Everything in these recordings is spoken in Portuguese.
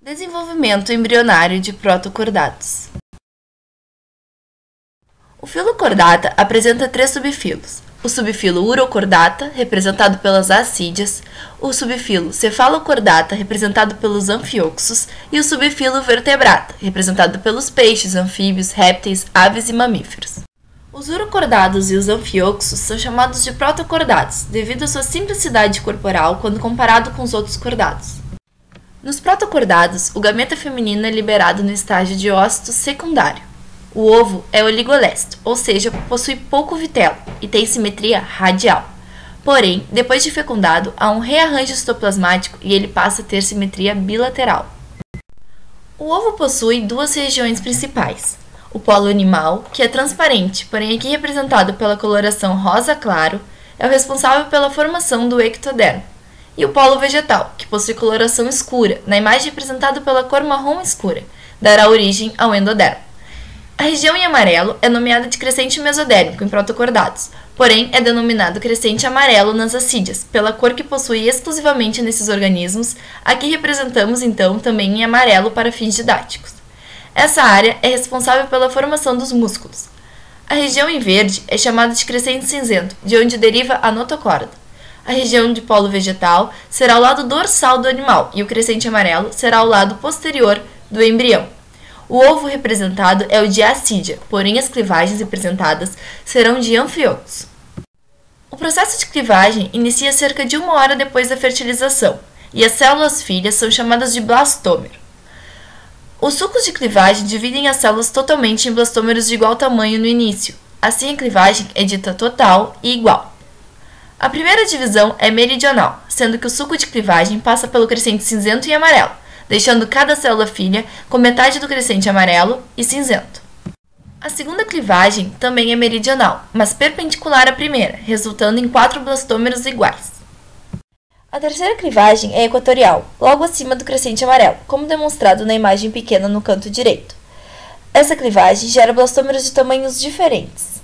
Desenvolvimento embrionário de protocordados. O filo cordata apresenta 3 subfilos. O subfilo urocordata, representado pelas ascídeas, o subfilo cefalocordata, representado pelos anfioxos, e o subfilo vertebrata, representado pelos peixes, anfíbios, répteis, aves e mamíferos. Os urocordados e os anfioxos são chamados de protocordados, devido à sua simplicidade corporal quando comparado com os outros cordados. Nos protocordados, o gameta feminino é liberado no estágio de ócito secundário. O ovo é oligolécito, ou seja, possui pouco vitelo e tem simetria radial. Porém, depois de fecundado, há um rearranjo citoplasmático e ele passa a ter simetria bilateral. O ovo possui 2 regiões principais. O polo animal, que é transparente, porém aqui representado pela coloração rosa claro, é o responsável pela formação do ectodermo. E o polo vegetal, que possui coloração escura, na imagem representada pela cor marrom escura, dará origem ao endodermo. A região em amarelo é nomeada de crescente mesodérmico em protocordados, porém é denominado crescente amarelo nas ascídeas, pela cor que possui exclusivamente nesses organismos. Aqui representamos então também em amarelo para fins didáticos. Essa área é responsável pela formação dos músculos. A região em verde é chamada de crescente cinzento, de onde deriva a notocorda. A região de polo vegetal será o lado dorsal do animal e o crescente amarelo será o lado posterior do embrião. O ovo representado é o de ascídea, porém as clivagens representadas serão de anfioxos. O processo de clivagem inicia cerca de 1 hora depois da fertilização e as células filhas são chamadas de blastômero. Os sucos de clivagem dividem as células totalmente em blastômeros de igual tamanho no início, assim a clivagem é dita total e igual. A primeira divisão é meridional, sendo que o suco de clivagem passa pelo crescente cinzento e amarelo, deixando cada célula filha com metade do crescente amarelo e cinzento. A segunda clivagem também é meridional, mas perpendicular à primeira, resultando em 4 blastômeros iguais. A terceira clivagem é equatorial, logo acima do crescente amarelo, como demonstrado na imagem pequena no canto direito. Essa clivagem gera blastômeros de tamanhos diferentes.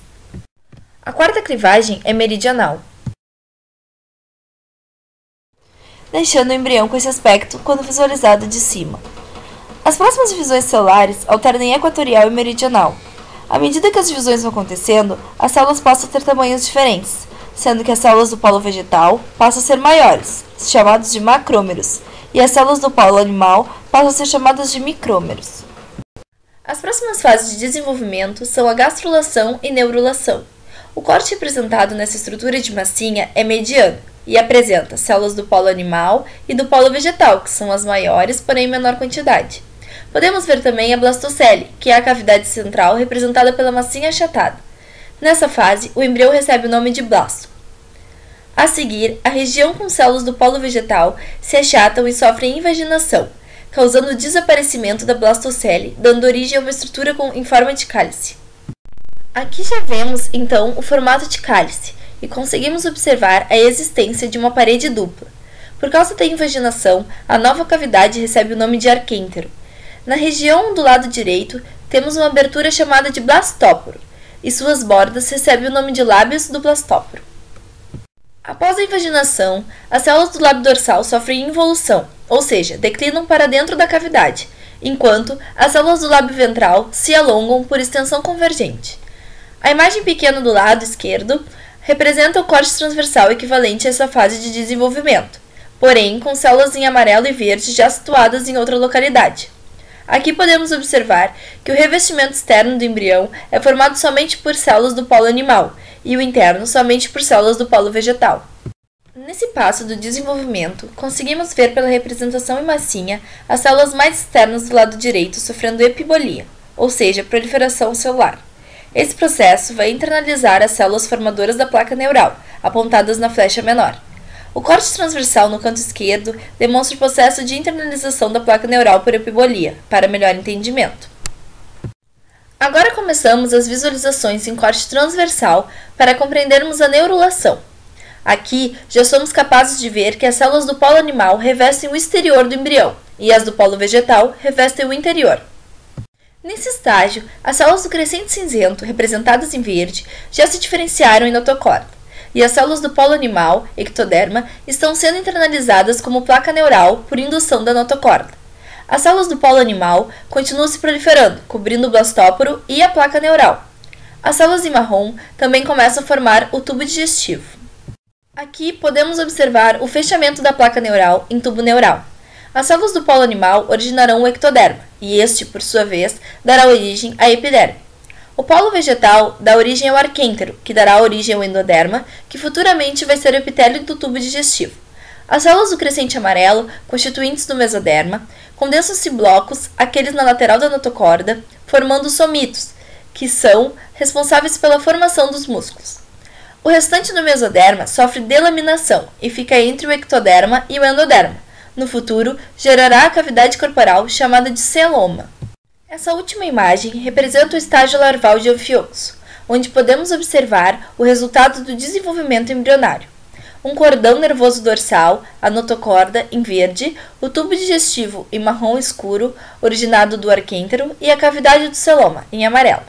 A quarta clivagem é meridional, deixando o embrião com esse aspecto quando visualizado de cima. As próximas divisões celulares alternam em equatorial e meridional. À medida que as divisões vão acontecendo, as células passam a ter tamanhos diferentes, sendo que as células do polo vegetal passam a ser maiores, chamados de macrômeros, e as células do polo animal passam a ser chamadas de micrômeros. As próximas fases de desenvolvimento são a gastrulação e neurulação. O corte representado nessa estrutura de massinha é mediano e apresenta células do polo animal e do polo vegetal, que são as maiores, porém em menor quantidade. Podemos ver também a blastocele, que é a cavidade central representada pela massinha achatada. Nessa fase, o embrião recebe o nome de blasto. A seguir, a região com células do polo vegetal se achatam e sofrem invaginação, causando o desaparecimento da blastocele, dando origem a uma estrutura em forma de cálice. Aqui já vemos, então, o formato de cálice, e conseguimos observar a existência de uma parede dupla. Por causa da invaginação, a nova cavidade recebe o nome de arquêntero. Na região do lado direito, temos uma abertura chamada de blastóporo, e suas bordas recebem o nome de lábios do blastóporo. Após a invaginação, as células do lábio dorsal sofrem involução, ou seja, declinam para dentro da cavidade, enquanto as células do lábio ventral se alongam por extensão convergente. A imagem pequena do lado esquerdo representa o corte transversal equivalente a essa fase de desenvolvimento, porém com células em amarelo e verde já situadas em outra localidade. Aqui podemos observar que o revestimento externo do embrião é formado somente por células do polo animal e o interno somente por células do polo vegetal. Nesse passo do desenvolvimento, conseguimos ver pela representação em massinha as células mais externas do lado direito sofrendo epibolia, ou seja, proliferação celular. Esse processo vai internalizar as células formadoras da placa neural, apontadas na flecha menor. O corte transversal no canto esquerdo demonstra o processo de internalização da placa neural por epibolia, para melhor entendimento. Agora começamos as visualizações em corte transversal para compreendermos a neurulação. Aqui, já somos capazes de ver que as células do polo animal revestem o exterior do embrião e as do polo vegetal revestem o interior. Nesse estágio, as células do crescente cinzento, representadas em verde, já se diferenciaram em notocorda, e as células do polo animal, ectoderma, estão sendo internalizadas como placa neural por indução da notocorda. As células do polo animal continuam se proliferando, cobrindo o blastóporo e a placa neural. As células em marrom também começam a formar o tubo digestivo. Aqui podemos observar o fechamento da placa neural em tubo neural. As células do polo animal originarão o ectoderma, e este, por sua vez, dará origem à epiderme. O polo vegetal dá origem ao arquêntero, que dará origem ao endoderma, que futuramente vai ser o epitélio do tubo digestivo. As células do crescente amarelo, constituintes do mesoderma, condensam-se em blocos, aqueles na lateral da notocorda, formando os somitos, que são responsáveis pela formação dos músculos. O restante do mesoderma sofre delaminação e fica entre o ectoderma e o endoderma. No futuro, gerará a cavidade corporal chamada de celoma. Essa última imagem representa o estágio larval de Ophioxus, onde podemos observar o resultado do desenvolvimento embrionário. Um cordão nervoso dorsal, a notocorda, em verde, o tubo digestivo em marrom escuro, originado do arquêntero, e a cavidade do celoma, em amarelo.